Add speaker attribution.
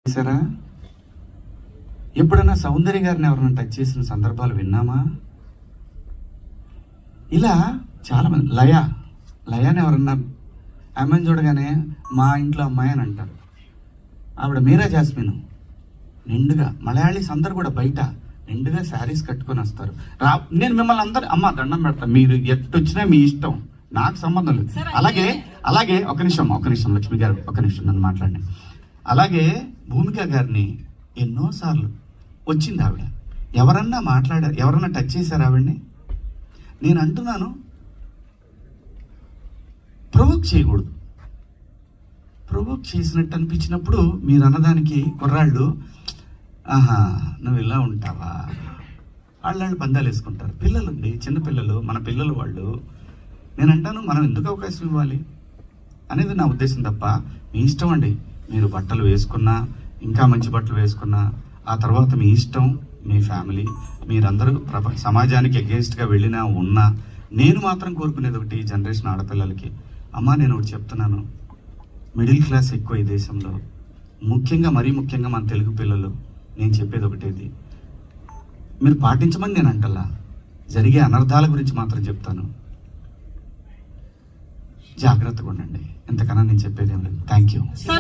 Speaker 1: చేశారా? ఎప్పుడైనా సౌందర్య గారిని ఎవరైనా టచ్ చేసిన సందర్భాలు విన్నామా? ఇలా చాలా మంది లయాని ఎవరన్నా ఆమెను చూడగానే మా ఇంట్లో అమ్మాయి అని అంటారు. ఆవిడ మీరా జాస్మిన్ నిండుగా మలయాళీస్ అందరు కూడా బయట నిండుగా శారీస్ కట్టుకొని వస్తారు. నేను మిమ్మల్ని అందరు అమ్మ దండం పెడతాను, మీరు ఎట్టొచ్చినా మీ ఇష్టం, నాకు సంబంధం లేదు. అలాగే ఒక నిమిషం లక్ష్మి గారు, ఒక నిమిషం నన్ను మాట్లాడండి. అలాగే భూమిక గారిని ఎన్నోసార్లు వచ్చింది ఆవిడ. ఎవరన్నా టచ్ చేశారు ఆవిడ్ని? నేను అంటున్నాను, ప్రొవోక్ చేయకూడదు. ప్రొవోక్ చేసినట్టు అనిపించినప్పుడు మీరు అన్నదానికి కుర్రాళ్ళు ఆహా నువ్వు ఇలా ఉంటావా, వాళ్ళు పందాలు వేసుకుంటారు. పిల్లలుండి చిన్నపిల్లలు, మన పిల్లలు వాళ్ళు. నేను అంటాను, మనం ఎందుకు అవకాశం ఇవ్వాలి అనేది నా ఉద్దేశం తప్ప మీ ఇష్టం అండి. మీరు బట్టలు వేసుకున్నా, ఇంకా మంచి బట్టలు వేసుకున్నా, ఆ తర్వాత మీ ఇష్టం, మీ ఫ్యామిలీ, మీరందరూ సమాజానికి అగేన్స్ట్గా వెళ్ళినా ఉన్నా, నేను మాత్రం కోరుకునేది ఒకటి, ఈ జనరేషన్ ఆడపిల్లలకి, అమ్మా నేను ఒకటి చెప్తున్నాను, మిడిల్ క్లాస్ ఎక్కువ ఈ దేశంలో, మరీ ముఖ్యంగా మన తెలుగు పిల్లలు, నేను చెప్పేది ఒకటేది, మీరు పాటించమని నేను అంటల్లా, జరిగే అనర్థాల గురించి మాత్రం చెప్తాను, జాగ్రత్తగా ఉండండి. ఎంతకన్నా నేను చెప్పేది ఏం లేదు. Thank you.